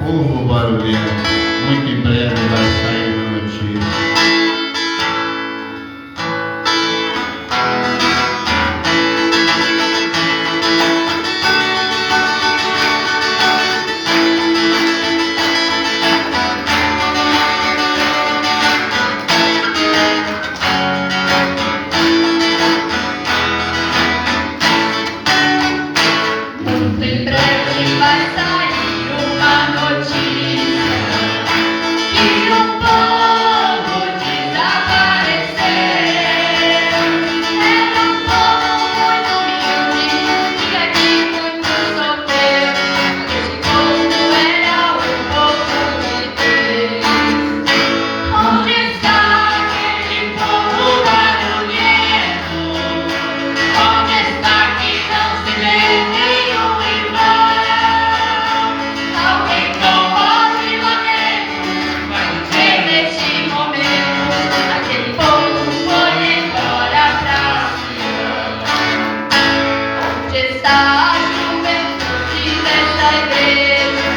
Povo barulhento, muito em breve vai sair uma notícia. Muito em breve vai sair uma notícia que um povo desapareceu. Era um povo muito humilde e aqui muito sofreu. Esse povo era o povo de Deus. Onde está aquele povo barulhento? Onde está que não se vê nenhum irmão? Alguém com voz e lamento vai dizer neste momento: aquele povo foi embora pra Sião. Onde está a juventude desta igreja?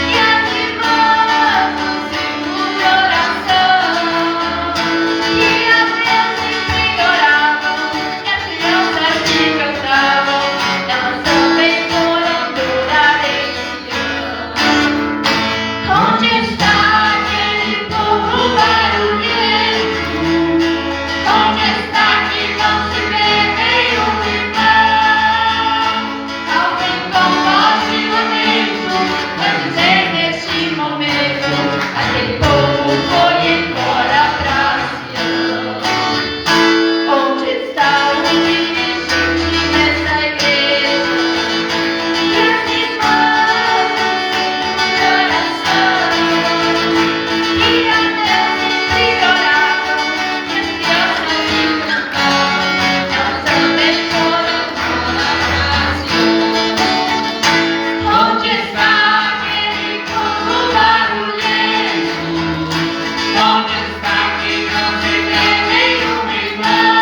E as irmãs no círculo de oração, que as crianças que oravam, e as crianças que cantavam, elas também foram adorar em Sião. Onde está aquele povo barulhento? Onde está que não se vê nenhum irmão? Alguém com voz de lamento vai dizer neste momento: aquele povo foi embora pra Sião. Onde está o dirigente nessa igreja? E as irmãs de oração, que a Deus sempre oravam, e as crianças que cantavam, elas também foram embora pra Sião. Onde está aquele povo barulhento? Onde está que não se vê nenhum irmão?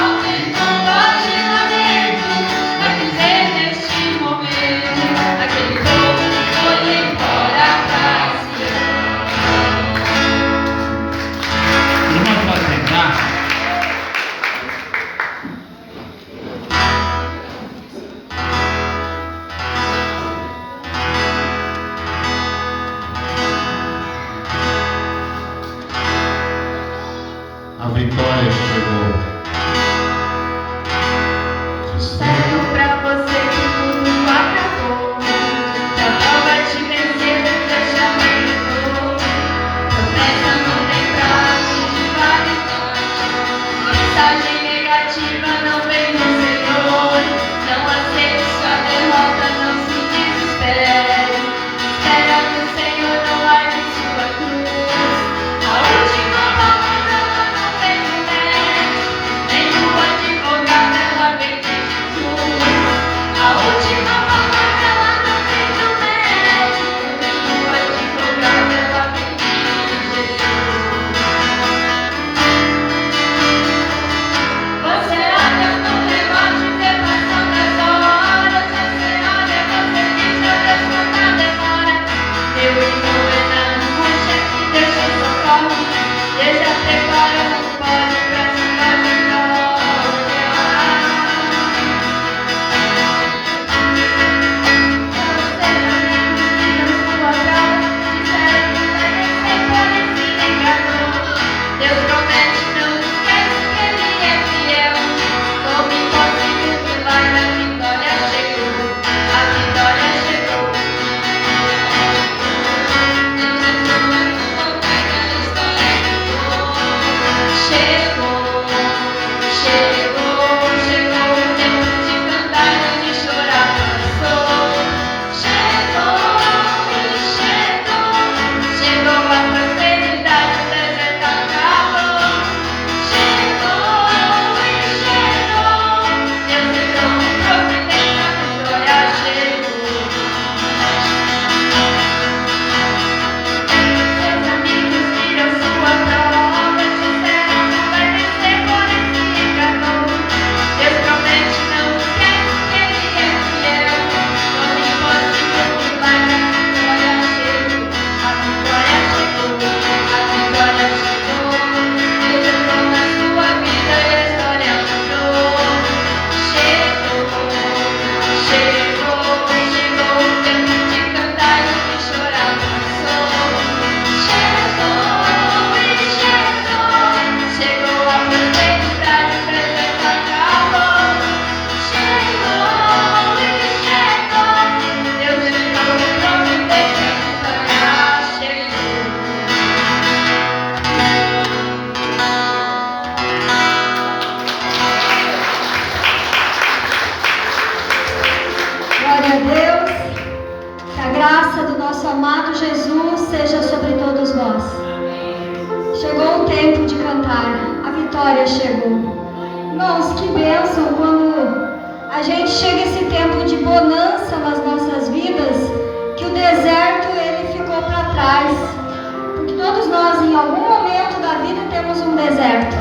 Alguém com voz de lamento vai dizer neste momento: aquele povo foi embora pra Sião. Irmãos, pode sentar. A vitória chegou. Certo pra você que tudo acabou. Já não vai te vencer do fechamento. Promessa não tem prazo de validade. Mensagem negativa não vem do Senhor. Não aceite sua derrota, não se desespere. Espera que o Senhor não largue sua cruz. A última palavra não vem do Glória a Deus. Que a graça do nosso amado Jesus seja sobre todos nós. Chegou o tempo de cantar. A vitória chegou. Irmãos, que bênção quando a gente chega a esse tempo de bonança nas nossas vidas, que o deserto ele ficou para trás. Porque todos nós, em algum momento da vida, temos um deserto.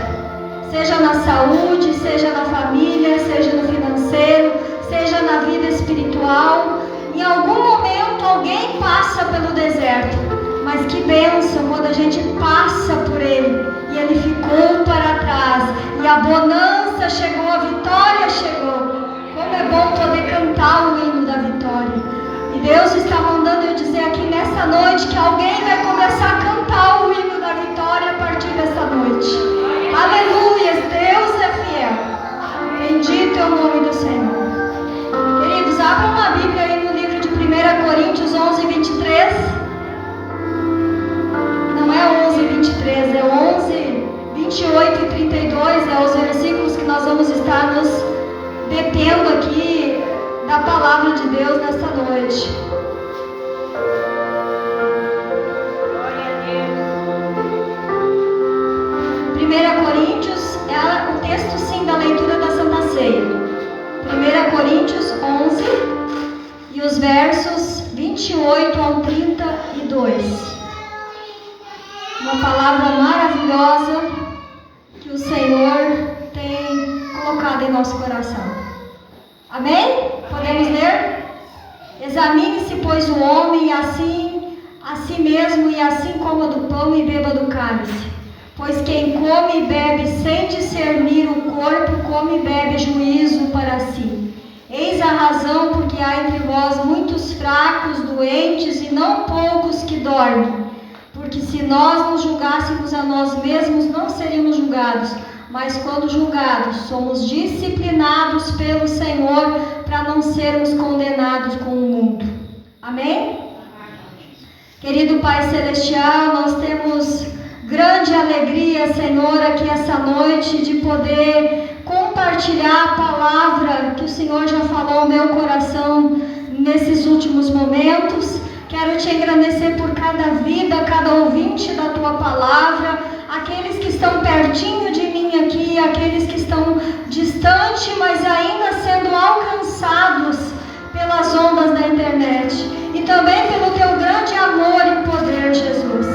Seja na saúde, seja na família, seja no financeiro, seja na vida espiritual. Em algum momento alguém passa pelo deserto. Mas que bênção quando a gente passa por ele e ele ficou para trás. E a bonança chegou, a vitória chegou. Como é bom poder cantar o hino da vitória. E Deus está mandando eu dizer aqui nessa noite que alguém vai começar a cantar o hino da vitória a partir dessa noite. Aleluia, Deus é fiel. Bendito é o nome do Senhor. Queridos, abram a Bíblia aí no livro de 1 Coríntios 11, 23. Não é 11, 23, é 11, 28 e 32. É os versículos que nós vamos estar nos detendo aqui da palavra de Deus nesta noite. Glória a Deus. 1 Coríntios é o texto sim da leitura da Santa Ceia. 1 Coríntios 11 e os versos 28 ao 32. Uma palavra maravilhosa que o Senhor tem colocado em nosso coração. Amém? Podemos ler? Examine-se, pois, o homem assim a si mesmo, e assim coma do pão e beba do cálice. Pois quem come e bebe sem discernir o corpo, come e bebe juízo para si. Eis a razão porque há entre vós muitos fracos, doentes e não poucos que dormem. Porque se nós nos julgássemos a nós mesmos, não seríamos julgados. Mas quando julgados, somos disciplinados pelo Senhor para não sermos condenados com o mundo. Amém? Querido Pai Celestial, nós temos grande alegria, Senhor, aqui essa noite de poder compartilhar a palavra que o Senhor já falou ao meu coração nesses últimos momentos. Quero te agradecer por cada vida, cada ouvinte da tua palavra, aqueles que estão pertinho de mim aqui, aqueles que estão distante, mas ainda sendo alcançados pelas ondas da internet. E também pelo teu grande amor e poder, Jesus.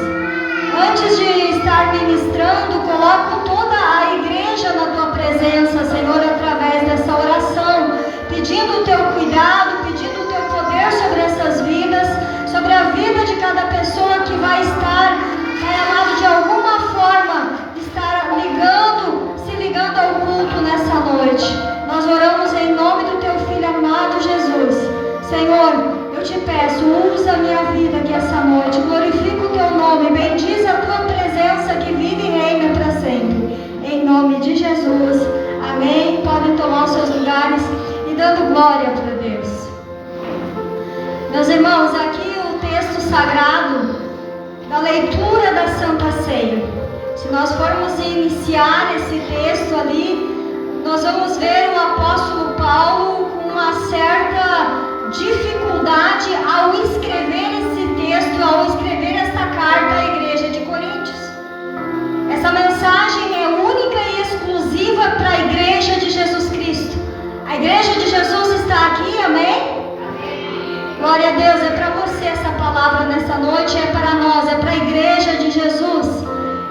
Antes de estar ministrando, coloco toda a igreja na tua presença, Senhor, através dessa oração, pedindo o teu cuidado, pedindo o teu poder sobre essas vidas, sobre a vida de cada pessoa que vai estar, Pai amado, de alguma forma, estar se ligando ao culto nessa noite. Nós oramos em nome do teu Filho amado Jesus. Senhor, eu te peço, usa a minha vida aqui essa noite, glorifica o teu nome, bendiz a tua presença que vive e reina para sempre. Em nome de Jesus, amém. Podem tomar os seus lugares e dando glória para Deus. Meus irmãos, aqui o texto sagrado da leitura da Santa Ceia. Se nós formos iniciar esse texto ali, nós vamos ver o apóstolo Paulo com uma certa dificuldade ao escrever esse texto, ao escrever esta carta à igreja de Coríntios. Essa mensagem é única e exclusiva para a igreja de Jesus Cristo. A igreja de Jesus está aqui, amém? Glória a Deus, é para você essa palavra nessa noite, é para nós, é para a igreja de Jesus.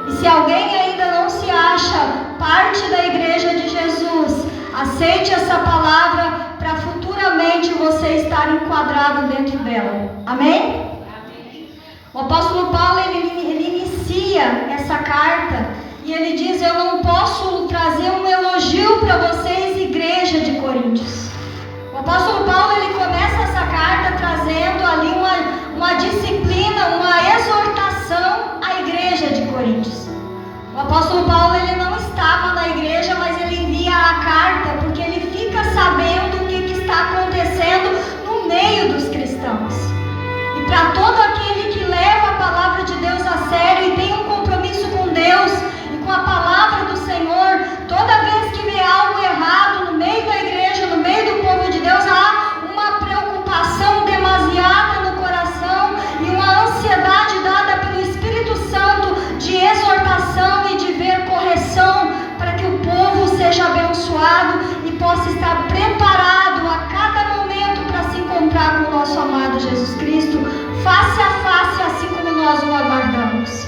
E se alguém ainda não se acha parte da igreja de Jesus, aceite essa palavra para futuramente você estar enquadrado dentro dela. Amém? O apóstolo Paulo, ele inicia essa carta e ele diz: eu não posso trazer um elogio para vocês, igreja de Coríntios. O apóstolo Paulo, ele começa essa carta trazendo ali uma disciplina, uma exortação à igreja de Coríntios. O apóstolo Paulo, ele não estava na igreja, mas ele envia a carta porque ele fica sabendo o que está acontecendo no meio dos cristãos. E para todo aquele que leva a palavra de Deus a sério e tem um compromisso com Deus e com a palavra do Senhor, toda vez que vê algo errado no meio da igreja, no meio do povo de Deus, há uma nosso amado Jesus Cristo, face a face, assim como nós o aguardamos.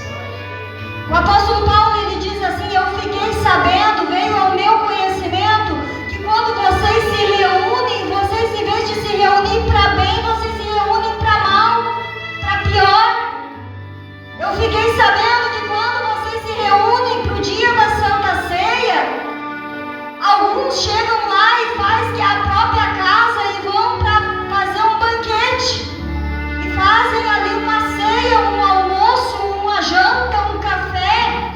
O apóstolo Paulo, ele diz assim: eu fiquei sabendo, veio ao meu conhecimento, que quando vocês se reúnem, vocês, em vez de se reunir para bem, vocês se reúnem para mal, para pior. Eu fiquei sabendo que quando vocês se reúnem para o dia da Santa Ceia, alguns chegam lá e fazem que a própria casa e vão para fazer um banquete. E fazem ali uma ceia, um almoço, uma janta, um café.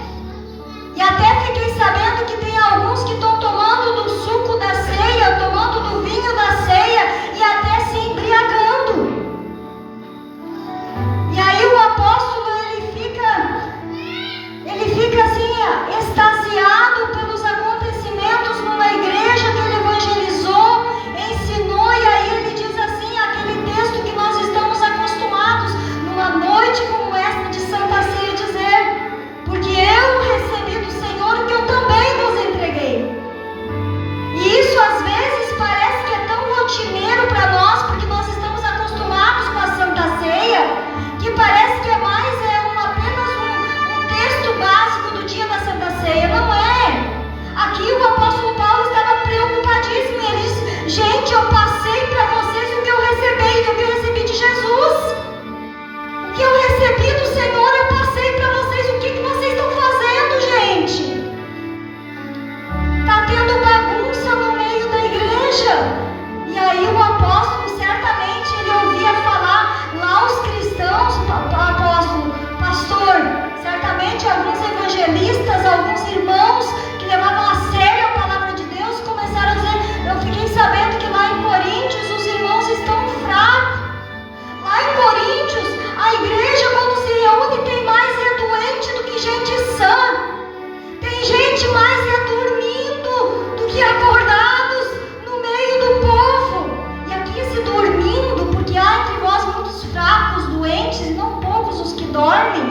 E até fiquei sabendo que tem alguns que estão tomando do suco da ceia, tomando do vinho da ceia e até se embriagando. E aí o apóstolo, ele fica assim, extasiado pelos acontecimentos numa igreja que ele evangelizou, ensinou, e aí ele diz assim, aquele texto que nós estamos acostumados numa noite como esta de Santa Ceia dizer: porque eu recebi do Senhor o que eu também vos entreguei. E isso às vezes parece que é tão rotineiro para nós, porque nós estamos acostumados com a Santa Ceia, que parece que é mais apenas um texto básico do dia da Santa Ceia. Não é. Aqui o apóstolo Paulo estava preocupadíssimo. Ele disse: gente, eu passei para vocês o que eu recebi de Jesus. O que eu recebi do Senhor, eu passei para vocês. O que vocês estão fazendo, gente? Está tendo bagunça no meio da igreja. E aí o apóstolo, certamente, ele ouvia falar lá os cristãos, apóstolo, pastor, certamente alguns evangelistas, alguns irmãos que levavam a sério a palavra de Deus, começaram a dizer: eu fiquei sabendo que lá em Coríntios os irmãos estão fracos. Lá em Coríntios, a igreja, quando se reúne, tem mais doente do que gente sã. Tem gente mais dormindo do que acordados no meio do povo. E aqui esse dormindo, porque há entre vós muitos fracos, doentes, e não poucos os que dormem.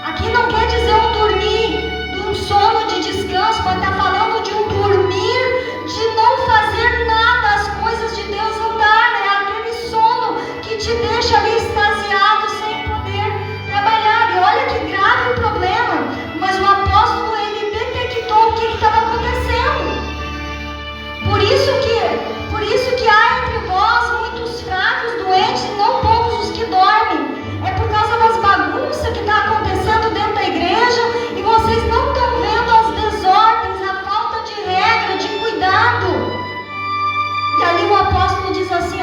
Aqui não quer dizer um dormir de um sono de descanso, mas está falando de um dormir de não fazer nada, as coisas de Deus andar. É aquele sono que te deixa ali extasiado, sem poder trabalhar. E olha que grave o problema. Mas o apóstolo, ele detectou o que estava acontecendo. Por isso que há entre vós muitos fracos, doentes, e não poucos os que dormem. É por causa das bagunças que está acontecendo dentro da igreja, e vocês não estão vendo as desordens, a falta de regra, de cuidado. E ali o apóstolo diz assim,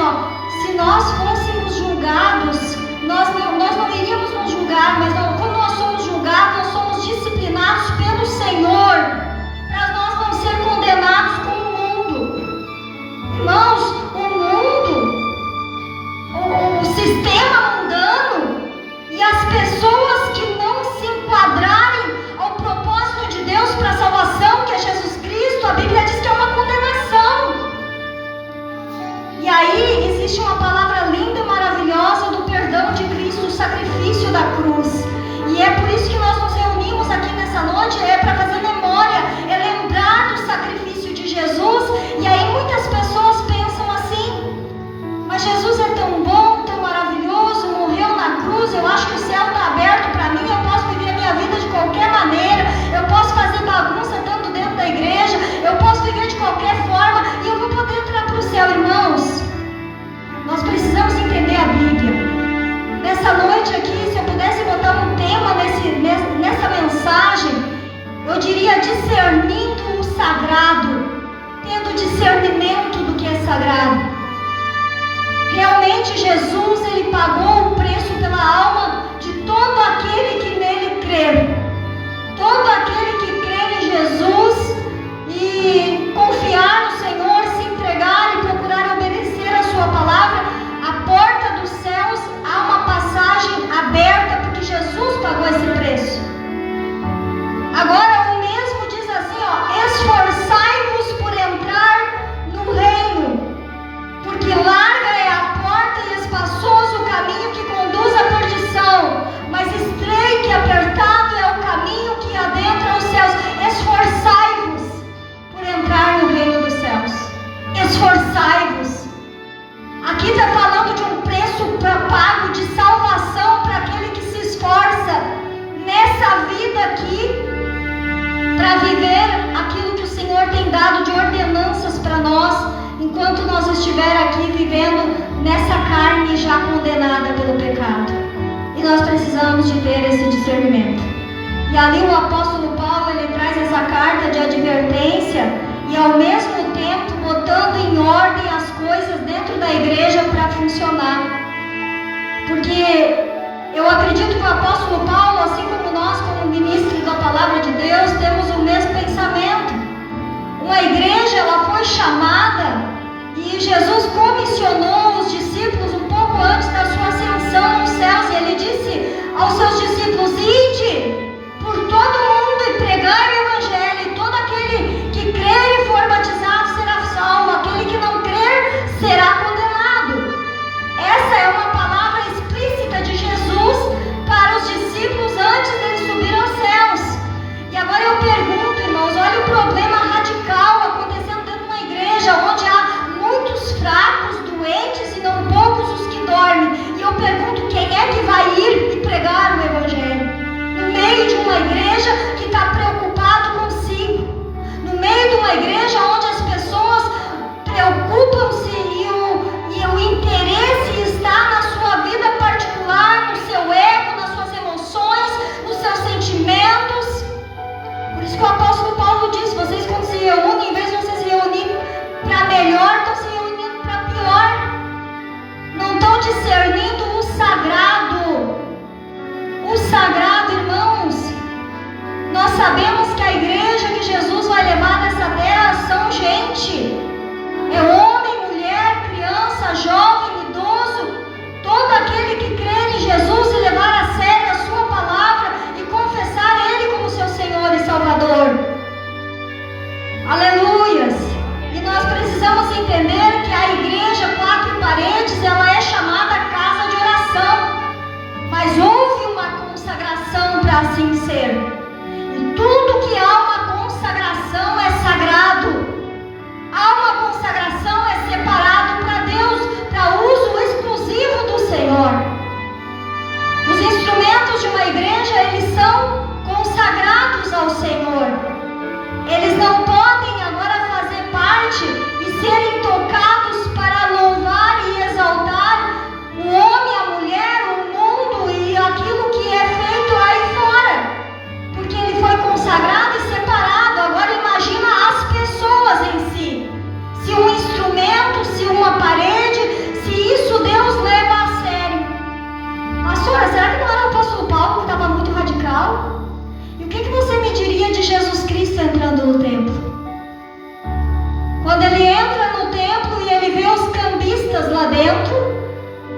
se nós fôssemos julgados, nós não iríamos nos julgar, mas quando nós somos julgados, nós somos disciplinados pelo Senhor, para nós não ser condenados com o mundo. Irmãos, o mundo, o sistema mundano e as pessoas que não se enquadrarem ao propósito de Deus para a salvação, que é Jesus Cristo, a Bíblia diz que é uma condenação. E aí existe uma palavra linda e maravilhosa do perdão de Cristo, o sacrifício da cruz. E é por isso que nós nos reunimos aqui nessa noite, é para fazer memória, é lembrar do sacrifício de Jesus. E aí muitas pessoas pensam assim: mas Jesus é tão bom, tão maravilhoso, morreu na cruz, eu acho que o céu está aberto para mim, eu posso viver a minha vida de qualquer maneira, eu posso fazer bagunça tanto dentro da igreja, eu posso viver de qualquer forma e eu vou poder entrar para o céu. Irmãos, nós precisamos entender a Bíblia. Nessa noite aqui, se eu pudesse botar um tema nessa mensagem, eu diria: discernindo o sagrado, tendo discernimento do que é sagrado. Realmente Jesus, ele pagou o preço pela alma de todo aquele que nele crer. Todo aquele que crer em Jesus e confiar no Senhor, se entregar e procurar obedecer a sua palavra, a porta dos céus, há uma passagem aberta, porque Jesus pagou esse preço. Agora o mesmo diz assim, esforçai-vos por entrar no reino, porque larga é a porta e espaçoso o caminho que conduz à perdição, mas estreito e apertado é o caminho que adentra os céus. Esforçai-vos por entrar no reino dos céus. Esforçai-vos. Aqui está falando de um aqui para viver aquilo que o Senhor tem dado de ordenanças para nós, enquanto nós estiver aqui vivendo nessa carne já condenada pelo pecado. E nós precisamos de ter esse discernimento. E ali o apóstolo Paulo, ele traz essa carta de advertência e ao mesmo tempo botando em ordem as coisas dentro da igreja para funcionar. Porque eu acredito que o apóstolo Paulo, assim como nós, como ministros da palavra de Deus, temos o mesmo pensamento. Uma igreja, ela foi chamada e Jesus comissionou os discípulos um pouco antes da sua ascensão aos céus. E ele disse aos seus discípulos: ide por todo mundo e pregai o evangelho. E todo aquele que crer e for batizado será salvo. Aquele que não crer será condenado. Essa é uma palavra explícita de Jesus para os discípulos antes deles subir aos céus. E agora eu pergunto, irmãos, olha o problema radical acontecendo dentro de uma igreja onde há muitos fracos, doentes e não poucos os que dormem. E eu pergunto, quem é que vai ir e pregar o evangelho? No meio de uma igreja que está preocupado consigo, no meio de uma igreja onde as pessoas preocupam-se e o interesse está na sua vida particular, no seu ego, nas suas emoções, nos seus sentimentos. Por isso que o apóstolo Paulo diz: vocês quando se reúnem, em vez de vocês se reunirem para melhor, estão se reunindo para pior. Não estão discernindo o sagrado. O sagrado, irmãos. Nós sabemos que a igreja que Jesus vai levar nessa terra são gente. É homem, mulher, criança, jovem, idoso. Todo aquele que crê em Jesus e levar a sério a sua palavra e confessar Ele como seu Senhor e Salvador. Aleluias! E nós precisamos entender que a igreja, quatro paredes, ela é chamada casa de oração. Mas houve uma consagração para assim ser. E tudo que há uma consagração é sagrado. Há uma consagração, é separado para Deus, para uso exclusivo do Senhor. Os instrumentos de uma igreja, eles são consagrados ao Senhor. Eles não podem agora fazer parte e serem tocados para louvar e exaltar o homem, a mulher, o mundo e aquilo que é feito aí fora. Porque ele foi consagrado e separado. Agora imagina as pessoas em si. Se um instrumento, se uma parede, se isso Deus leva a sério. Pastora, será que não era o apóstolo Paulo que estava muito radical? E o que você me diria de Jesus Cristo entrando no templo? Quando ele entra no templo e ele vê os cambistas lá dentro,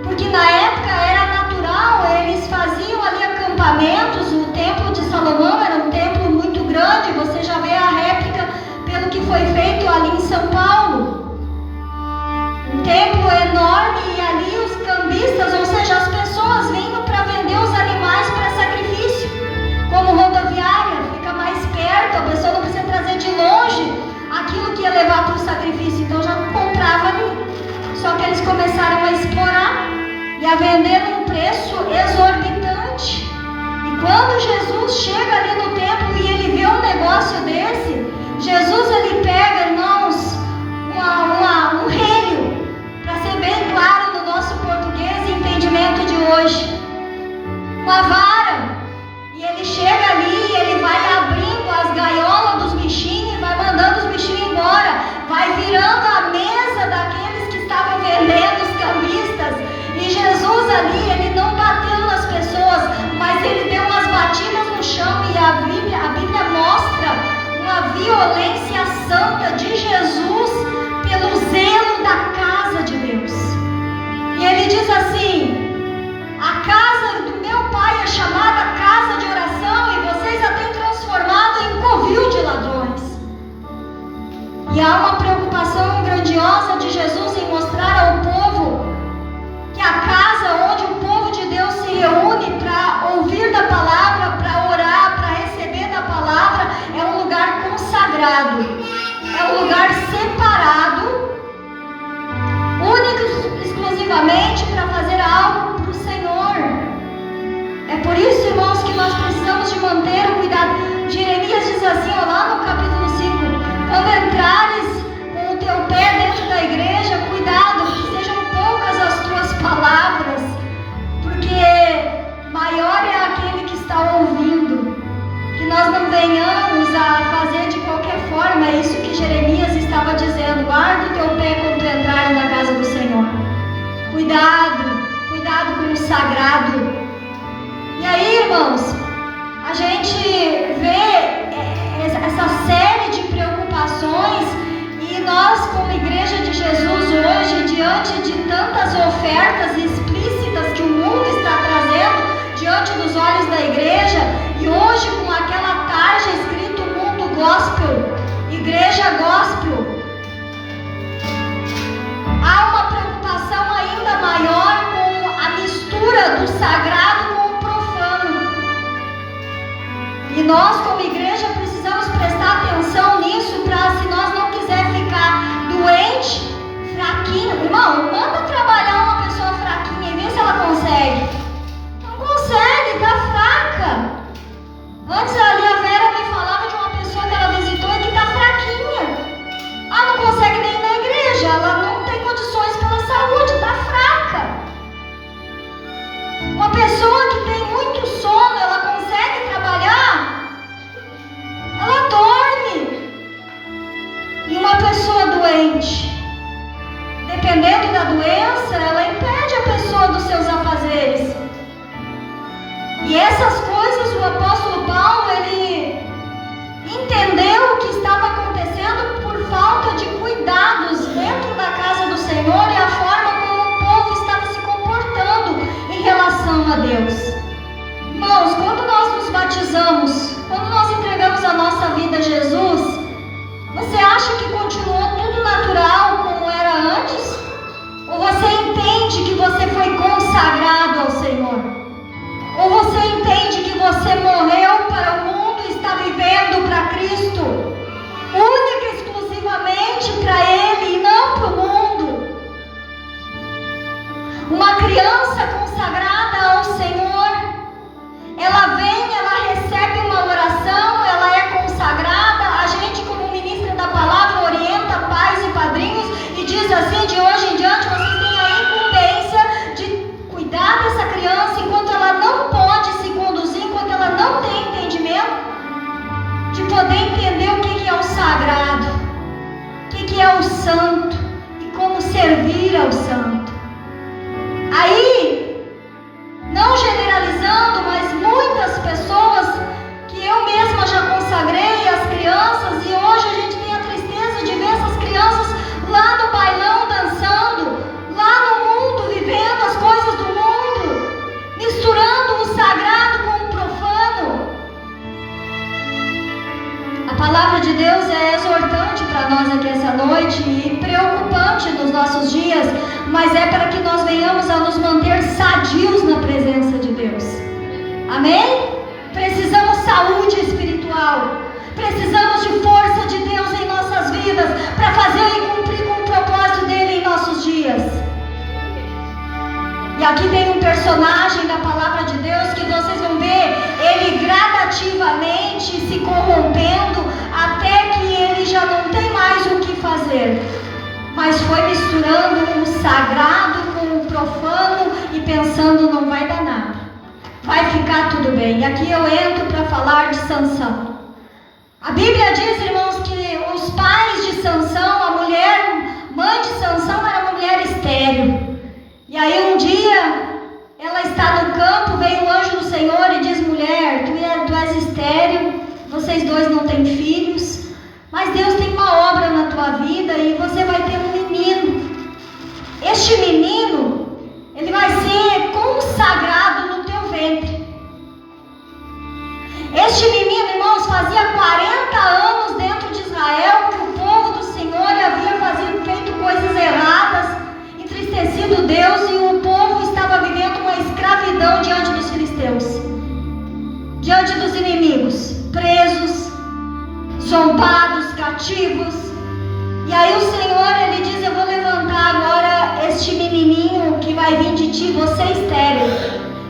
porque na época era natural, eles faziam ali acampamentos. O templo de Salomão era um templo muito grande, você já vê a réplica pelo que foi feito ali em São Paulo. Um templo enorme e ali os cambistas, ou seja, as pessoas vindo para vender os animais para sacrifício. Como rodoviária, fica mais perto, a pessoa não precisa trazer de longe aquilo que ia levar para o sacrifício, então já comprava ali. Só que eles começaram a explorar e a vender num preço exorbitante. E quando Jesus chega ali no templo e ele vê um negócio desse, Jesus ele pega, irmãos, um relho, para ser bem claro no nosso português e entendimento de hoje, uma vara, e ele chega ali e ele vai abrindo as gaiolas dos bichinhos e vai mandando os bichinhos embora, vai virando a mesa daqueles que estavam vendendo, os cambistas. E Jesus ali, ele não bateu nas pessoas, mas ele deu umas batidas no chão. E a Bíblia mostra uma violência santa de Jesus pelo zelo da casa de Deus. E ele diz assim: a casa do meu pai é chamada casa de oração e vocês a têm transformado em covil de ladrões. E há uma preocupação grandiosa de Jesus em mostrar ao povo que a casa onde o povo de Deus se reúne para ouvir da palavra, para orar, para receber da palavra, é um lugar consagrado, é um lugar separado, único, exclusivamente para fazer algo para o Senhor. É por isso, irmãos, que nós precisamos de manter o cuidado. dizendo: guarda o teu pé quando tu entrar na casa do Senhor. Cuidado com o sagrado. E aí, irmãos, a gente vê essa série de preocupações, e nós, como Igreja de Jesus hoje, diante de tantas ofertas explícitas que o mundo está trazendo diante dos olhos da igreja, e hoje com aquela tarja escrito Mundo Gospel, Igreja Gospel, há uma preocupação ainda maior com a mistura do sagrado com o profano. E nós, como igreja, precisamos prestar atenção nisso, para, se nós não quiser ficar doente, fraquinho. Irmão, manda trabalhar uma pessoa fraquinha e vê se ela consegue. Não consegue, tá fraca. Antes ali a Vera me falava de uma pessoa que ela visitou e que tá fraquinha. Ah, não consegue nem ir na igreja, ela não tem condições pela saúde, tá fraca. Uma pessoa que tem muito sono, ela consegue trabalhar? Ela dorme. E uma pessoa doente, dependendo da doença, ela impede a pessoa dos seus afazeres. E essas coisas, o apóstolo Paulo, ele entendeu o que estava acontecendo por falta de cuidados dentro da casa do Senhor e a forma como o povo estava se comportando em relação a Deus. Irmãos, quando nós nos batizamos, quando nós entregamos a nossa vida a Jesus, você acha que continuou tudo natural como era antes? Ou você entende que você foi consagrado ao Senhor? Ou você entende que você morreu para o mundo e está vivendo para Cristo? Única e exclusivamente para Ele e não para o mundo. Uma criança consagrada ao Senhor, ela vem, ela recebe uma oração, ela é consagrada. A gente, como ministra da palavra, orienta pais e padrinhos e diz assim: de hoje em diante vocês têm a incumbência de cuidar dessa criança enquanto ela não pode se conduzir, enquanto ela não tem entendimento, de poder entender o que é o sagrado, o que é o santo e como servir ao santo. Aí, não generalizando, mas muitas pessoas que eu mesma já consagrei as crianças, e hoje a gente tem a tristeza de ver essas crianças lá no bailão dançando, lá no mundo vivendo as coisas do mundo, misturando o sagrado com o profano. A palavra de Deus é exortante para nós aqui essa noite e preocupante nos nossos dias, mas é para que nós venhamos a nos manter sadios na presença de Deus. Amém? Precisamos saúde espiritual, precisamos de força de Deus em nossas vidas para fazer e cumprir com o propósito dele em nossos dias. E aqui tem um personagem da palavra de Deus que vocês vão ver ele gradativamente se corrompendo até que ele já não tem mais o que fazer, mas foi misturando o sagrado com o profano e pensando: não vai dar nada, vai ficar tudo bem. E aqui eu entro para falar de Sansão. A Bíblia diz, irmãos, que os pais de Sansão, a mulher, mãe de Sansão, era uma mulher estéril. E aí um dia, ela está no campo, vem o anjo do Senhor e diz: mulher, tu és estéril, vocês dois não têm filhos, mas Deus tem uma obra na tua vida e você vai ter um menino. Este menino, ele vai ser consagrado no teu ventre. Este menino, irmãos, fazia 40 anos dentro de Israel que o povo do Senhor havia feito coisas erradas, entristecido Deus, e o povo estava vivendo uma escravidão diante dos filisteus, diante dos inimigos, presos, zombados, cativos. E aí o Senhor, ele diz: eu vou levantar agora este menininho que vai vir de ti, você estéril.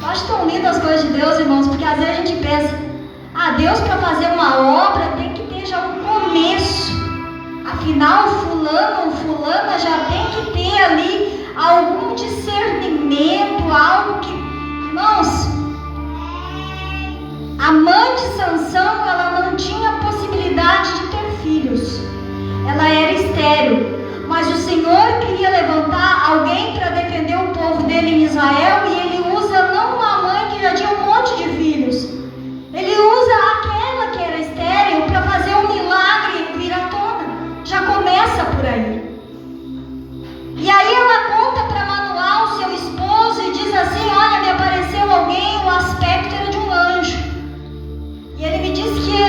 Eu acho tão lindo as coisas de Deus, irmãos, porque às vezes a gente pensa: Deus, para fazer uma obra tem que ter já um começo. Afinal, fulano ou fulana já tem que ter ali algum discernimento, algo que... Irmãos, a mãe de Sansão, ela não tinha possibilidade de ter filhos. Ela era estéril. estéril. Mas o Senhor queria levantar alguém para defender o povo dele em Israel, e ele usa não uma mãe que já tinha um monte de filhos. Ele usa aquela que era estéril para fazer um milagre vir à tona. Já começa por aí. E aí ela conta para Manoá, o seu esposo, e diz assim: olha, me apareceu alguém, o aspecto era de um anjo. E ele me disse que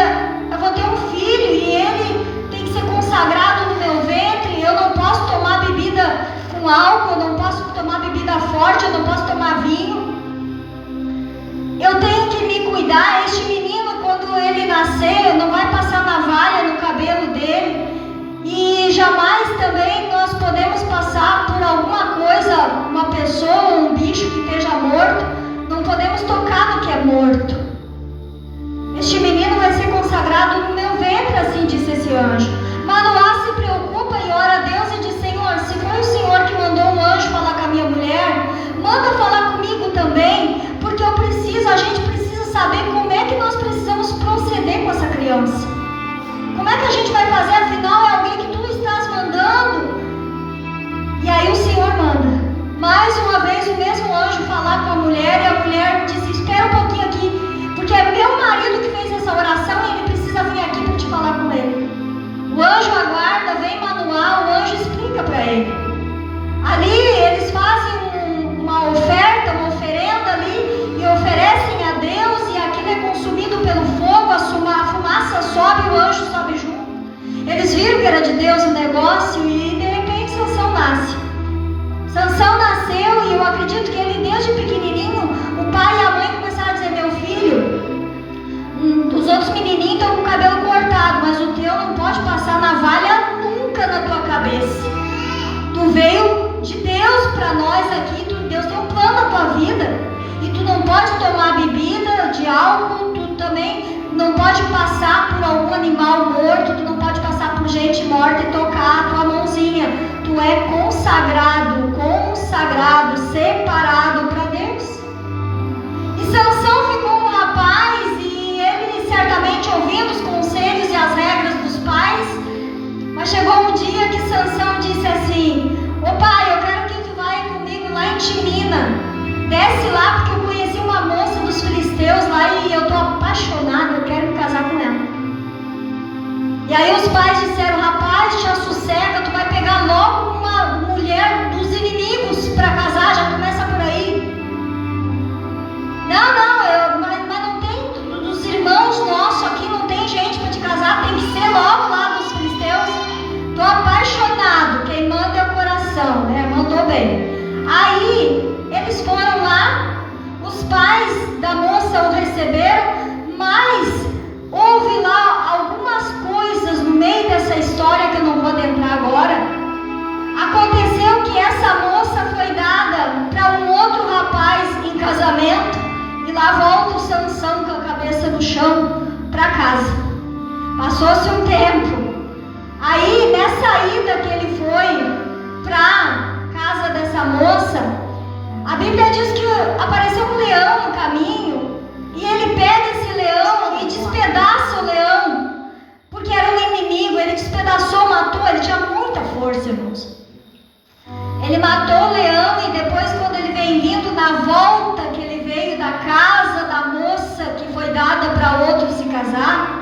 eu vou ter um filho e ele tem que ser consagrado no meu ventre. Eu não posso tomar bebida com álcool, eu não posso tomar bebida forte, eu não posso tomar vinho. Eu tenho que me cuidar. Este menino, quando ele nascer, não vai passar navalha no cabelo dele. E jamais também nós podemos passar por alguma coisa, uma pessoa, um bicho que esteja morto. Não podemos tocar no que é morto. Este menino vai ser consagrado no meu ventre, assim disse esse anjo. Manoá se preocupa e ora a Deus e diz: Senhor, se foi o Senhor que mandou um anjo falar com a minha mulher, manda falar comigo também, porque a gente precisa saber como é que nós precisamos proceder com essa criança. Como é que a gente vai fazer? Afinal, é alguém que tu estás mandando. E aí o Senhor manda. Mais uma vez o mesmo anjo falar com a mulher, e a mulher disse: espera um pouquinho aqui, porque é meu marido que fez essa oração e ele precisa vir aqui para te falar com ele. O anjo aguarda, vem Manoá, o anjo explica para ele. Ali eles fazem uma oferta, uma oferenda ali, e oferecem a Deus, e aquilo é consumido pelo fogo, a fumaça sobe, o anjo sobe junto. Eles viram que era de Deus o negócio, e de repente Sansão nasce. Sansão nasceu, e eu acredito que ele desde pequenininho, o pai e a mãe começaram a dizer: meu filho, os outros menininhos estão com o cabelo cortado, mas o teu não pode passar navalha nunca na tua cabeça. Tu veio de Deus para nós aqui, Deus tem um plano na tua vida, e tu não pode tomar bebida de álcool, tu também não pode passar por algum animal morto, tu não pode passar por gente morta e tocar a tua mãozinha. Tu é consagrado, separado para Deus. E Sansão ficou um rapaz, e ele certamente ouvindo os conselhos e as regras dos pais. Mas chegou um dia que Sansão disse assim: ô pai, eu quero que tu vai comigo lá em Timina. Desce lá, porque eu conheci uma moça dos filisteus lá e eu estou apaixonado, eu quero me casar com ela. E aí os pais disseram: rapaz, já sossega, tu vai pegar logo uma mulher dos inimigos para casar, já começa por aí. Mas não tem, dos irmãos nossos aqui não tem gente para te casar, tem que ser logo lá dos filisteus. Estou apaixonado, quem manda é o coração, né? Mandou bem. Aí eles foram lá, os pais da moça o receberam, mas houve lá algumas coisas no meio dessa história que eu não vou adentrar agora. Aconteceu que essa moça foi dada para um outro rapaz em casamento, e lá volta o Sansão com a cabeça no chão para casa. Passou-se um tempo. Aí nessa ida que ele foi para casa dessa moça, a Bíblia diz que apareceu um leão no caminho, e ele pega esse leão e despedaça o leão, porque era um inimigo. Ele despedaçou, matou, ele tinha muita força, irmãos. Ele matou o leão, e depois, quando ele vem vindo na volta que ele veio da casa da moça que foi dada para outro se casar,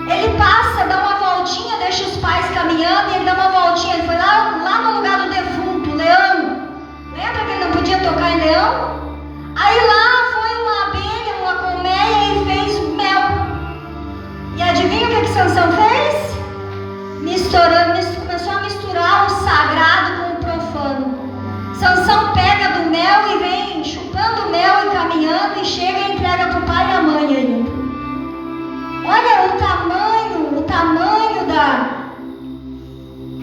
ele passa, dá uma voltinha, deixa os pais caminhando, e ele dá uma voltinha. Ele foi lá no lugar do defunto, o leão. Lembra que ele não podia tocar em leão? Aí lá foi uma abelha, uma colmeia, e fez mel. E adivinha o que Sansão fez? Começou a misturar o sagrado com o profano. Sansão pega do mel e vem chupando o mel e caminhando, e chega e entrega para o pai e a mãe ainda. Olha o tamanho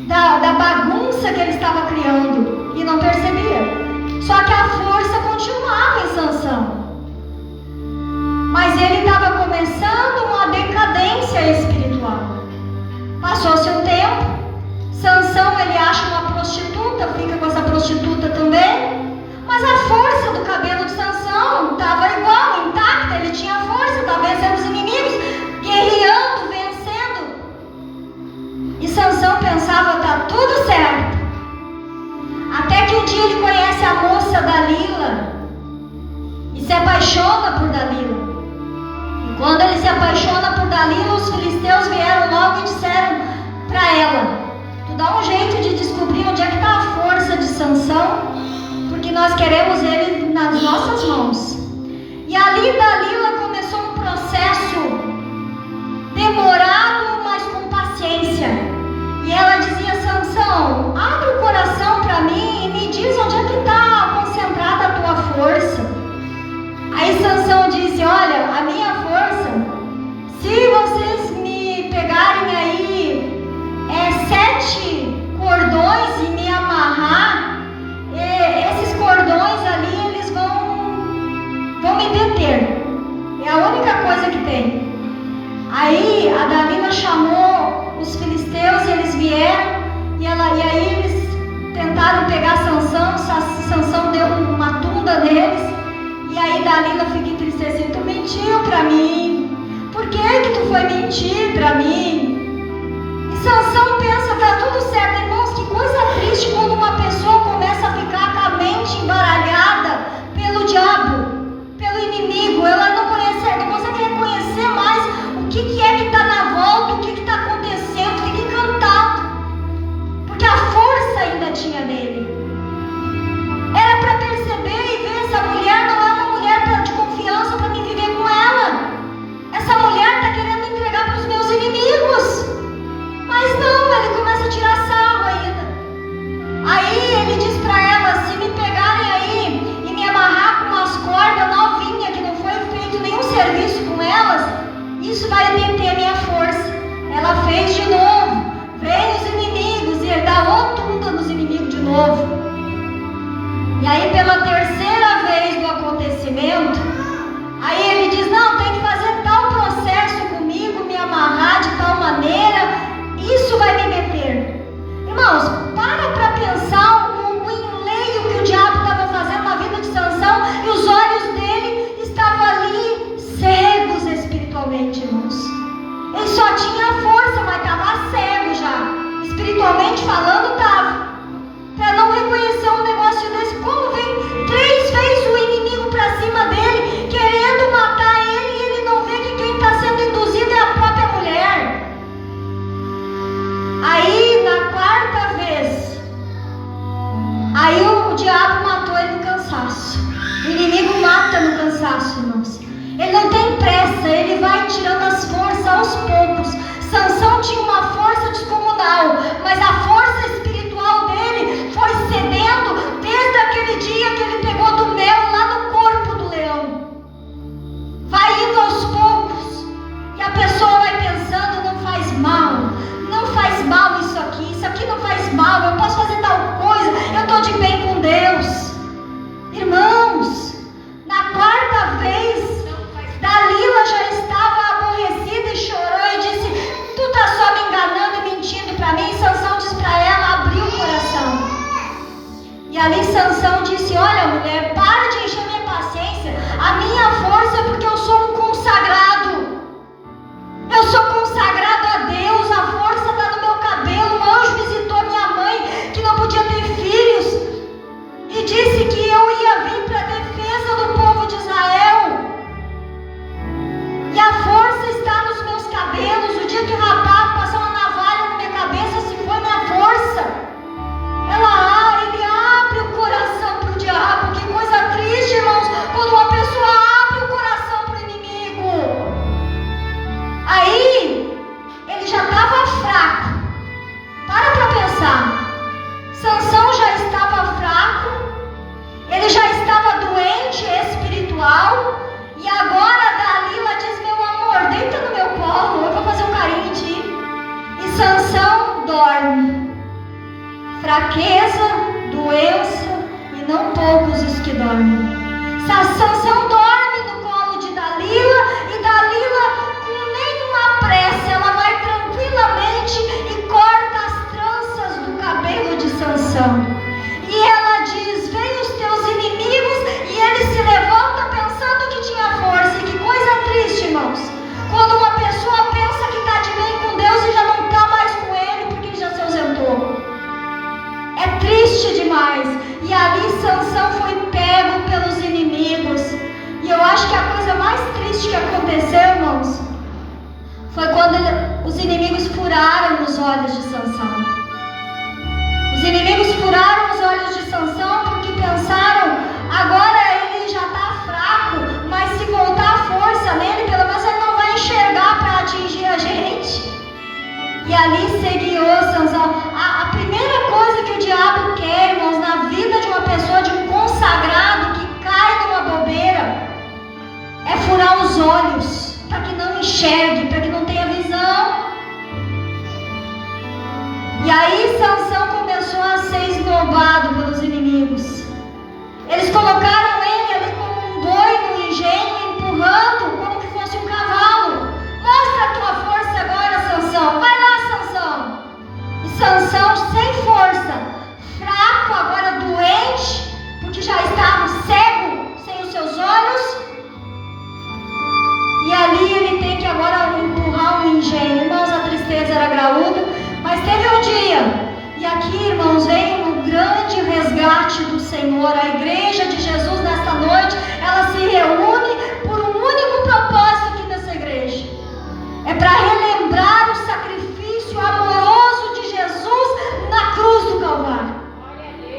da bagunça que ele estava criando, e não percebia. Só que a força continuava em Sansão, mas ele estava começando uma decadência espiritual. Passou-se um tempo, Sansão ele acha uma prostituta, fica com essa prostituta também, mas a força do cabelo de Sansão estava igual, intacta, ele tinha força, estava vencendo os inimigos, guerreando, vencendo. E Sansão pensou: Dalila. E quando ele se apaixona por Dalila, os filisteus vieram logo e disseram para ela: tu dá um jeito de descobrir onde é que está a força de Sansão, porque nós queremos ele nas nossas mãos. E ali Dalila começou um processo demorado, mas com paciência. E ela dizia: Sansão, abre o coração para mim e me diz onde é que está concentrada a tua força. Aí Sansão disse: olha, a minha força, se vocês me pegarem aí 7 cordões e me amarrar, esses cordões ali, eles vão me deter. É a única coisa que tem. Aí a Dalila chamou os filisteus e eles vieram, e aí eles tentaram pegar Sansão. Sansão deu uma tunda neles. E aí Dalila fica entristecida: tu mentiu para mim, por que tu foi mentir para mim? E Sansão pensa: tá tudo certo. Irmãos, que coisa triste quando uma pessoa começa a ficar com a mente embaralhada pelo diabo, pelo inimigo. Ela não consegue reconhecer mais o que é que está na volta, o que está acontecendo, fica encantado, porque a força ainda tinha nele. Era para perceber e ver: essa mulher não é uma mulher de confiança para mim viver com ela. Essa mulher está querendo me entregar para os meus inimigos. Mas não, ele começa a tirar sarro ainda. Aí ele diz para ela: se me pegarem aí e me amarrar com umas cordas novinhas, que não foi feito nenhum serviço com elas, isso vai deter a minha força. Ela fez de novo. Vem os inimigos e ele dá outra tunda nos inimigos de novo. E aí pela terceira vez do acontecimento, aí ele diz: não, tem que fazer tal processo comigo, me amarrar de tal maneira, isso vai me deter. Irmãos, para pensar o enleio que o diabo estava fazendo na vida de Sansão, e os olhos dele estavam ali cegos espiritualmente, irmãos. Ele só tinha força, mas estava cego já. Espiritualmente falando, estava. Para não reconhecer um negócio desse. Como vem 3 vezes o inimigo para cima dele, querendo matar ele, e ele não vê que quem está sendo induzido é a própria mulher. Aí na 4ª vez, aí o diabo matou ele no cansaço. O inimigo mata no cansaço, irmãos. Ele não tem pressa, ele vai tirando as forças aos poucos. Sansão tinha uma força descomunal, mas a força espiritual dele foi cedendo desde aquele dia que ele pegou do mel lá no corpo do leão. Vai indo aos poucos, e a pessoa vai pensando: não faz mal isso aqui não faz mal, eu posso fazer tal coisa, eu estou de bem com Deus. Irmãos, na 4ª vez, Dalila já estava aborrecida e chorou e disse: tu está só me enganando e mentindo para mim. E Sansão diz para ela: abriu o coração. E ali Sansão disse: olha, mulher, para de encher minha paciência. A minha força é porque eu sou um consagrado. Eu sou consagrado a Deus. A força está no meu cabelo. Um anjo visitou minha mãe, que não podia ter filhos, e disse que eu ia vir para a defesa do povo de Israel. E a força está nos meus cabelos. O dia que o rapaz passou uma navalha na minha cabeça, se foi minha força. Ele abre o coração para o diabo. Que coisa triste, irmãos, quando uma pessoa abre o coração para o inimigo. Aí ele já estava fraco. Para pensar. Sansão já estava fraco, ele já estava doente espiritual, e agora Dalila diz: meu amor, deita no meu colo, eu vou fazer um carinho em ti. E Sansão dorme. Fraqueza, doença, e não poucos os que dormem. Sansão dorme no colo de Dalila, e Dalila, com nenhuma pressa, ela vai tranquilamente e corta as tranças do cabelo de Sansão. E ela diz: vem os teus inimigos, e ele se levanta pensando que tinha força. E que coisa triste, irmãos, quando uma pessoa pensa que está de bem com Deus e já não está mais com ele porque ele já se ausentou. É triste demais. E ali Sansão foi pego pelos inimigos. E eu acho que a coisa mais os inimigos furaram os olhos de Sansão. Os inimigos furaram os olhos de Sansão porque pensaram, agora ele já está fraco, mas se voltar a força nele, pelo menos ele não vai enxergar para atingir a gente. E ali se guiou Sansão. A primeira coisa que o diabo quer, irmãos, na vida de uma pessoa, de um consagrado que cai numa bobeira, é furar os olhos, para que não enxergue, para que não tenha visão. E aí Sansão começou a ser esnobado pelos inimigos. Eles colocaram ele ali como um boi no engenho, empurrando como que fosse um cavalo. Mostra a tua força agora, Sansão. Vai lá, Sansão. E Sansão sem força, fraco, agora doente, porque já estava cego, sem os seus olhos. E ali ele tem que agora empurrar um engenho. Irmãos, a tristeza era graúda, mas teve um dia. E aqui, irmãos, vem um grande resgate do Senhor. A igreja de Jesus nesta noite, ela se reúne por um único propósito aqui nessa igreja. É para relembrar o sacrifício amoroso de Jesus na cruz do Calvário.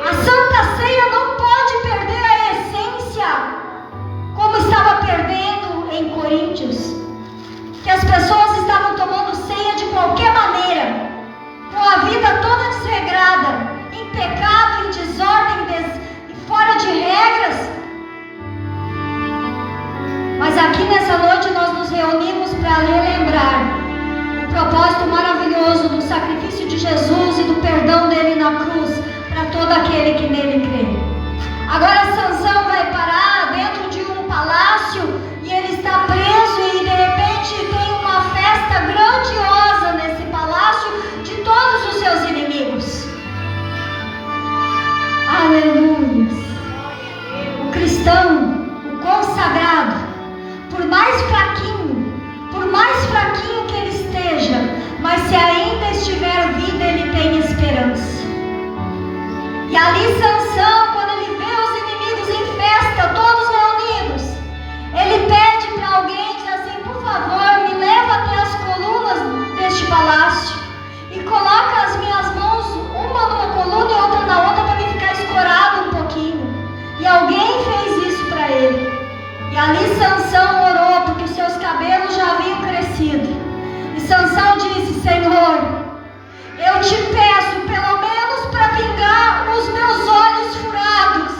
A Santa Ceia não pode perder a essência como estava perdendo em Coríntios, que as pessoas estavam tomando ceia de qualquer maneira, com a vida toda desregrada, em pecado, em desordem, fora de regras. Mas aqui nessa noite nós nos reunimos para relembrar o propósito maravilhoso do sacrifício de Jesus e do perdão dele na cruz para todo aquele que nele crê. Agora Sansão vai parar dentro de um palácio e ele está preso, e de repente tem uma festa grandiosa nesse palácio de todos os seus inimigos. Aleluia! O cristão, o consagrado, por mais fraquinho que ele esteja, mas se ainda estiver vida, ele tem esperança. E ali Sansão, quando ele vê os inimigos em festa, todos reunidos, ele pede para alguém, diz assim, por favor, me leva até as colunas deste palácio e coloca as minhas mãos, uma numa coluna e outra na outra, para me ficar escorado um pouquinho. E alguém fez isso para ele. E ali Sansão orou, porque os seus cabelos já haviam crescido. E Sansão disse, Senhor, eu te peço pelo menos para vingar os meus olhos furados.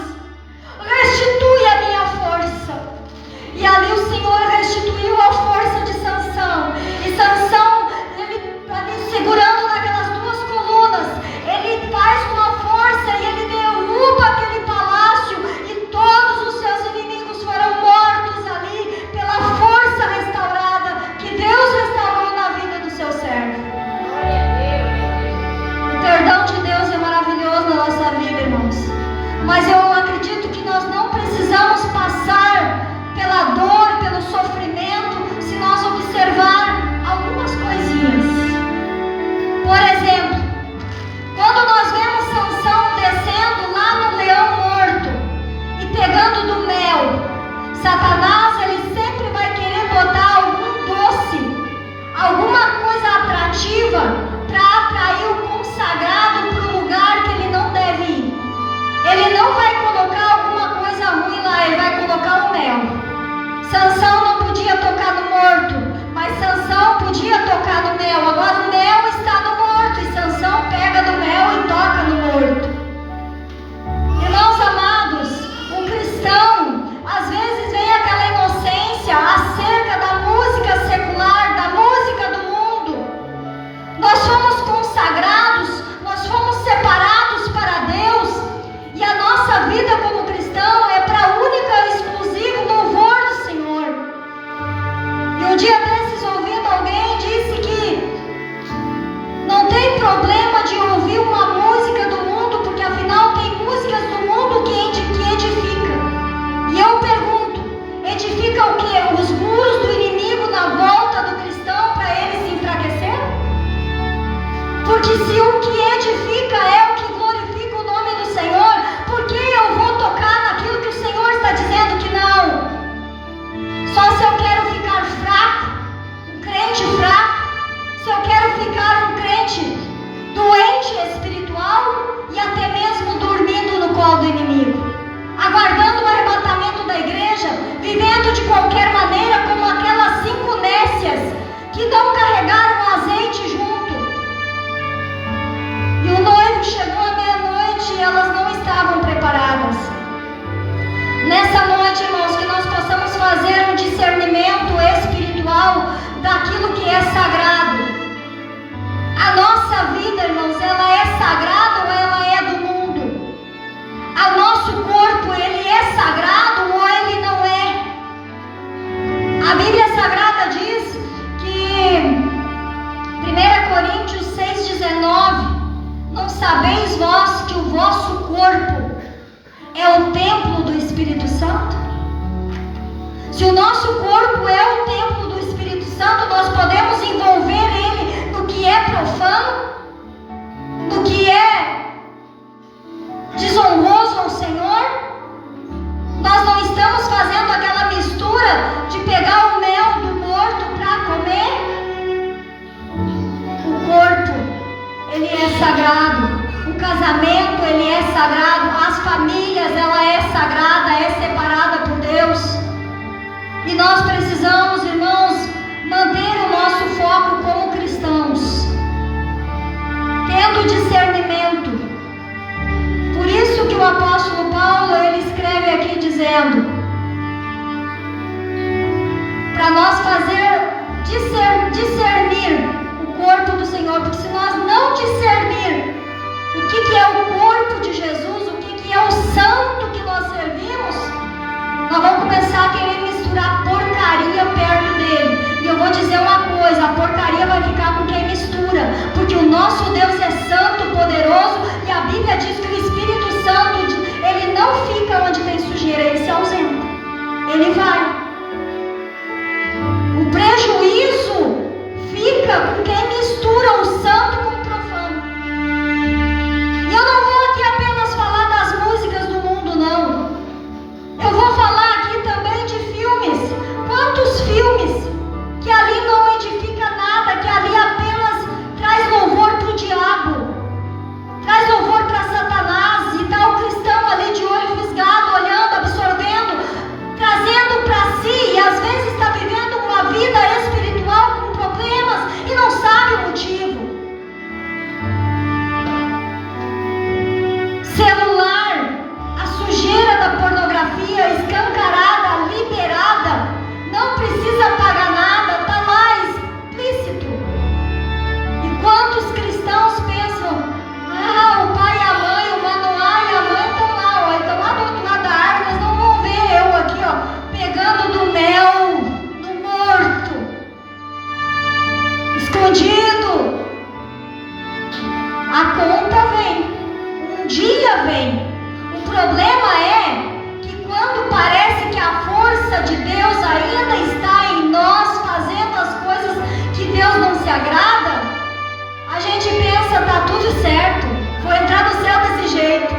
Restitui a minha força. E ali o Senhor restituiu a força de Sansão. E Sansão, ele ali segurando naquelas duas colunas, ele faz uma força e ele derruba aquele palácio, e todos os seus inimigos foram mortos ali pela força restaurada que Deus restaurou na vida do seu servo. O perdão de Deus é maravilhoso na nossa vida, irmãos. Mas eu acredito que nós não precisamos passar pela dor, pelo sofrimento, se nós observar algumas coisinhas. Por exemplo, quando nós vemos Sansão descendo lá no leão morto e pegando do mel, Satanás, ele sempre vai querer botar algum doce, alguma coisa atrativa para atrair o consagrado para um lugar que ele não deve ir. Ele não vai colocar alguma coisa ruim lá, ele vai colocar o mel. Sansão não podia tocar no morto, mas Sansão podia tocar no mel. Agora o mel está no morto e Sansão pega do mel e toca no morto. Irmãos amados, o cristão, às vezes vem aquela inocência acerca da música secular, da música do mundo. Nós espiritual daquilo que é sagrado. A nossa vida, irmãos, ela é sagrada ou ela é do mundo? O nosso corpo, ele é sagrado ou ele não é? A Bíblia Sagrada diz que 1 Coríntios 6,19: não sabeis vós que o vosso corpo é o templo do Espírito Santo? Se o nosso corpo é o templo do Espírito Santo, nós podemos envolver ele no que é profano, no que é desonroso ao Senhor. Nós não estamos fazendo aquela mistura de pegar o mel do morto para comer. O corpo, ele é sagrado. O casamento, ele é sagrado. As famílias, ela é sagrada, é separada por Deus. E nós precisamos, irmãos, manter o nosso foco como cristãos, tendo discernimento. Por isso que o apóstolo Paulo, ele escreve aqui dizendo, para nós discernir o corpo do Senhor, porque se nós não discernir o que é o corpo de Jesus, o que é o santo que nós servimos, nós vamos começar a querer misturar porcaria perto dele. E eu vou dizer uma coisa: a porcaria vai ficar com quem mistura, porque o nosso Deus é santo, poderoso, e a Bíblia diz que o Espírito Santo, ele não fica onde tem sujeira, ele se ausenta, ele vai. O prejuízo fica com quem mistura o santo com o profano. E eu não vou aqui apenas falar das músicas do mundo, não. Eu vou falar aqui também de filmes. Quantos filmes que ali não edifica nada, que ali apenas traz louvor para o diabo, traz louvor para Satanás, e está o cristão ali de olho fisgado, olhando, absorvendo, trazendo para si, e às vezes está vivendo uma vida espiritual com problemas e não sabe o motivo. Celular, a sujeira da pornografia escancarada, liberada, não precisa pagar nada, está lá explícito. E quantos cristãos pensam: o pai e a mãe, o Manoá e a mãe estão lá do outro lado da árvore, mas não vão ver eu aqui, pegando do mel do morto, escondido. A conta vem, um dia vem. O problema é que quando parece que a força de Deus ainda está em nós, fazendo as coisas que Deus não se agrada, a gente pensa: tá tudo certo, vou entrar no céu desse jeito.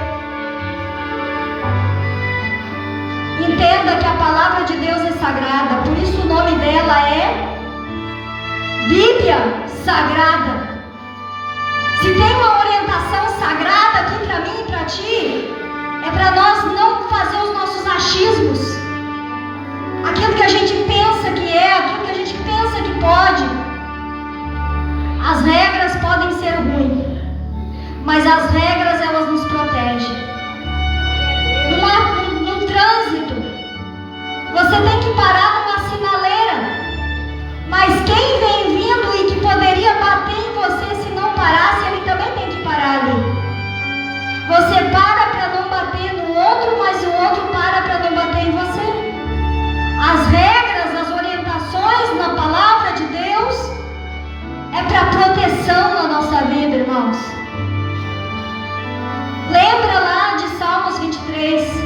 Entenda que a palavra de Deus é sagrada, por isso o nome dela é Bíblia Sagrada. Se tem uma orientação sagrada aqui para mim e para ti, é para nós não fazer os nossos achismos, aquilo que a gente pensa que é, aquilo que a gente pensa que pode. As regras podem ser ruins, mas as regras, elas nos protegem. No trânsito, você tem que parar numa sinaleira, mas quem vem vindo e que poderia bater em você se não parasse, ele também tem que parar ali. Você para não bater no outro, mas o outro para não bater em você. As regras, as orientações na palavra de Deus é para proteção na nossa vida, irmãos. Lembra lá de Salmos 23: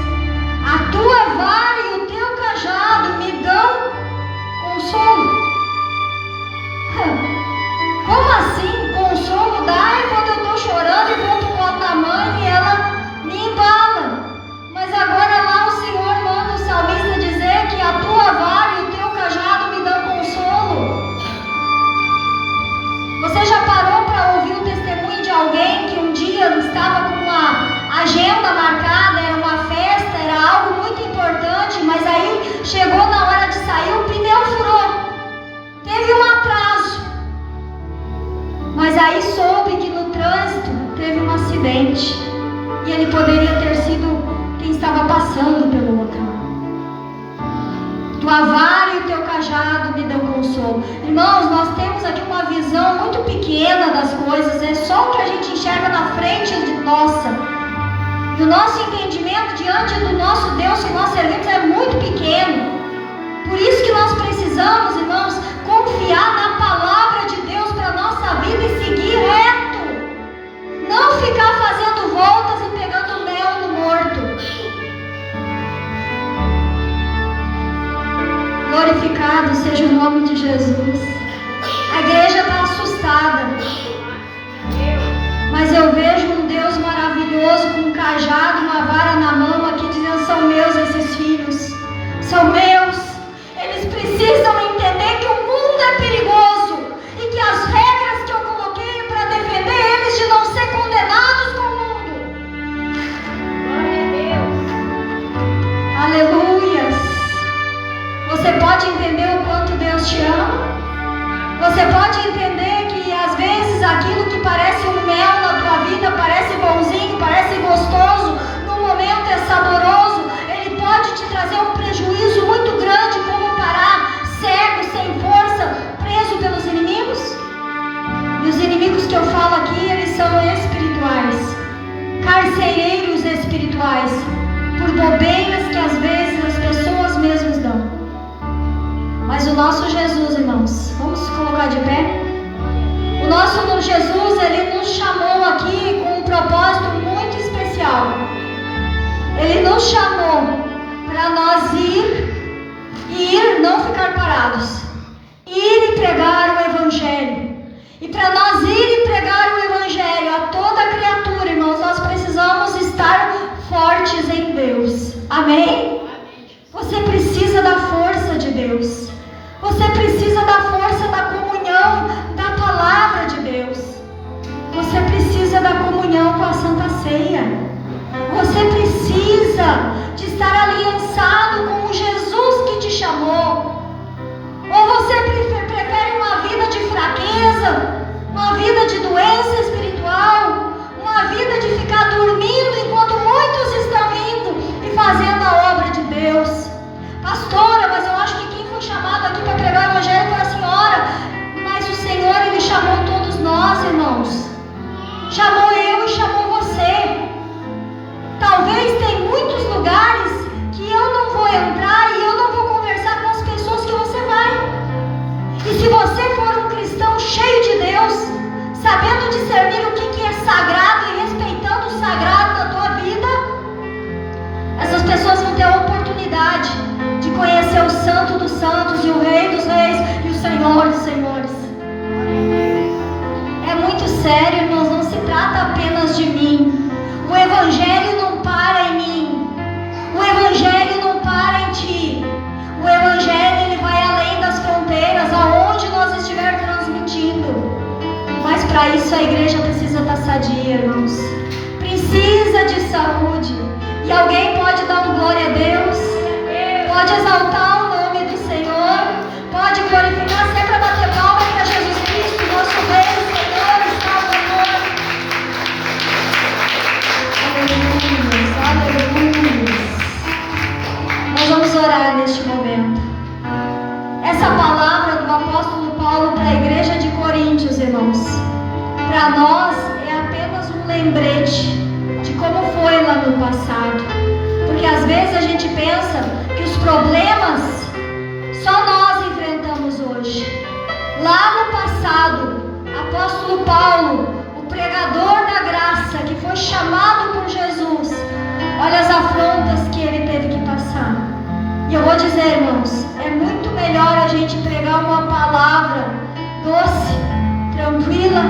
a tua vara e o teu cajado me dão consolo. Como assim? Consolo dá quando eu estou chorando e vou pro colo da mãe e ela me embala. Mas agora lá o Senhor manda o salmista dizer que a tua vara e o teu cajado me dão consolo. Você já parou para ouvir o testemunho de alguém que um dia estava com uma agenda marcada, era uma festa, era algo muito importante, mas aí chegou na hora de sair, o pneu furou, teve um atraso, mas aí soube que no trânsito teve um acidente e ele poderia ter sido quem estava passando pelo local. Tua vara e o teu cajado cajado me dão consolo. Irmãos, nós temos aqui uma visão muito pequena das coisas, é só o que a gente enxerga na frente de nossa. E o nosso entendimento diante do nosso Deus que nós servimos é muito pequeno. Por isso que nós precisamos, irmãos, confiar na palavra de Deus para a nossa vida e seguir reto. Não ficar fazendo voltas e pegando mel no morto. Glorificado seja o nome de Jesus. A igreja está assustada. Mas eu vejo um Deus maravilhoso com um cajado, uma vara na mão aqui dizendo: são meus esses filhos. São meus. Eles precisam entender que o mundo é perigoso e que as regras que eu coloquei para defender eles de não ser condenados com o mundo. Glória a Deus. Aleluias. Você pode entender o quanto Deus te ama? Você pode entender que às vezes aquilo que parece um mel na tua vida, parece bonzinho, parece gostoso, no momento é saboroso, ele pode te trazer um prejuízo muito grande, como parar cego, sem força, preso pelos inimigos? E os inimigos que eu falo aqui, eles são espirituais, carcereiros espirituais, por bobeiras que às vezes as pessoas mesmas dão. Mas o nosso Jesus, irmãos, vamos colocar de pé? O nosso Jesus, ele nos chamou aqui com um propósito muito especial. Ele nos chamou para nós ir, não ficar parados, ir e pregar o Evangelho. E para nós ir e pregar o Evangelho a toda criatura, irmãos, nós precisamos estar fortes em Deus. Amém? Você precisa da força de Deus. Você precisa da força da comunhão da palavra de Deus. Você precisa da comunhão com a Santa Ceia. Você precisa de estar aliançado com o Jesus que te chamou. Ou você prefere uma vida de fraqueza, uma vida de doença espiritual, uma vida de ficar dormindo enquanto muitos estão indo e fazendo a obra de Deus? Pastora, mas eu acho que quem foi chamado aqui para pregar o Evangelho foi a senhora. Mas o Senhor, Ele chamou todos nós, irmãos. Chamou eu e chamou você. Talvez tem muitos lugares que eu não vou entrar e eu não vou conversar com as pessoas que você vai. E se você for um cristão cheio de Deus, sabendo discernir o que é sagrado e respeitando o sagrado na tua vida, essas pessoas vão ter a oportunidade de conhecer o Santo dos Santos e o Rei dos Reis e o Senhor dos Senhores. É muito sério, irmãos, não se trata apenas de mim. O Evangelho não para em mim. O Evangelho não para em ti. O Evangelho, ele vai além das fronteiras, aonde nós estiver transmitindo. Mas para isso a igreja precisa estar sadia, irmãos. Precisa de saúde. E alguém pode dar um glória a Deus? Pode exaltar o nome do Senhor? Pode glorificar, sempre a bater palma para Jesus Cristo, nosso Rei, Senhor, Salvador. Aleluia. Nós vamos orar neste momento. Essa palavra do apóstolo Paulo para a igreja de Coríntios, irmãos, para nós é apenas um lembrete de como foi lá no passado. Porque às vezes a gente pensa que os problemas só nós enfrentamos hoje. Lá no passado, apóstolo Paulo, o pregador da graça, que foi chamado por Jesus, olha as afrontas que ele teve que passar. E eu vou dizer, irmãos, é muito melhor a gente pregar uma palavra doce, tranquila,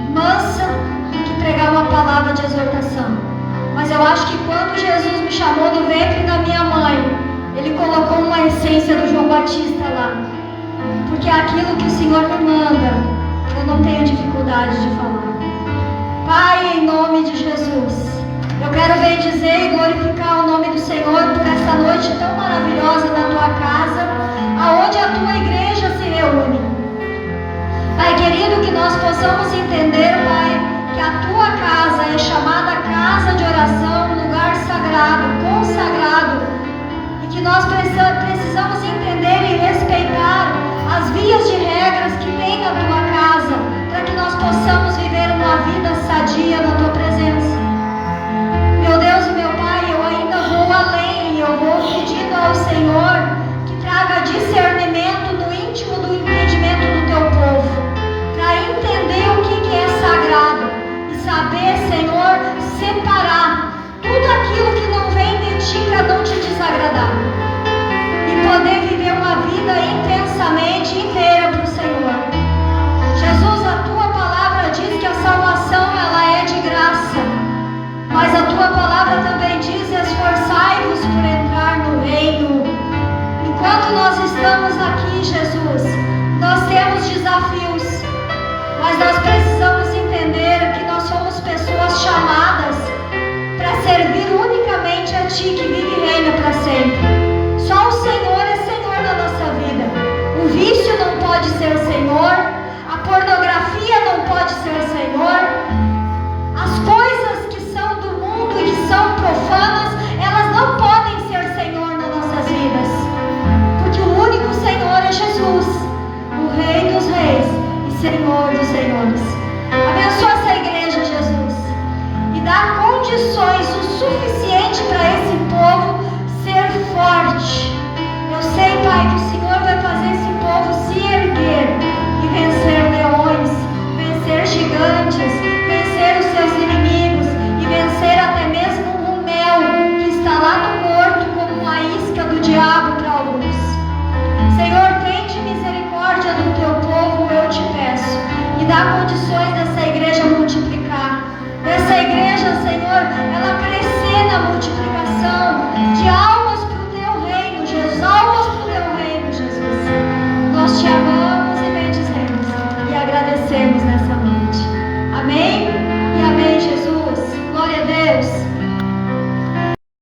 mansa, do que pregar uma palavra de exortação. Mas eu acho que quando Jesus me chamou do ventre da minha mãe, Ele colocou uma essência do João Batista lá. Porque aquilo que o Senhor me manda, eu não tenho dificuldade de falar. Pai, em nome de Jesus, eu quero bendizer e glorificar o nome do Senhor por essa noite tão maravilhosa na tua casa, aonde a tua igreja se reúne. Pai querido, que nós possamos entender, Pai, que a tua casa é chamada casa de oração, lugar sagrado, consagrado, e que nós precisamos possamos entender e respeitar as vias de regras que tem na tua casa, para que nós possamos viver uma vida sadia na tua presença. Meu Deus e meu Pai, eu ainda vou além, eu vou pedindo ao Senhor que traga discernimento no íntimo do entendimento do teu povo, para entender o que é sagrado e saber, Senhor, separar tudo aquilo que não vem de ti para não te desagradar e poder viver uma vida intensamente inteira para o Senhor. Jesus, a tua palavra diz que a salvação ela é de graça, mas a tua palavra também diz: esforçai-vos por entrar no reino. Enquanto nós estamos aqui, Jesus, nós temos desafios, mas nós precisamos entender que nós somos pessoas chamadas para servir unicamente a Ti, que vive e reina para sempre. Só o Senhor é Senhor da nossa vida. O vício não pode ser o Senhor, a pornografia não pode ser o Senhor, as coisas que são do mundo e que são profanas, elas não podem ser Senhor nas nossas vidas, porque o único Senhor é Jesus, o Rei dos Reis e Senhor dos Senhores. Abençoa essa igreja, Jesus, e dá condições o suficiente para esse povo ser forte. Eu sei, Pai, que o Senhor vai fazer esse povo se erguer e vencer leões, vencer gigantes, vencer os seus inimigos e vencer até mesmo o mel que está lá no morto como uma isca do diabo para alguns. Senhor, tende misericórdia do teu povo, eu te peço, e dá condições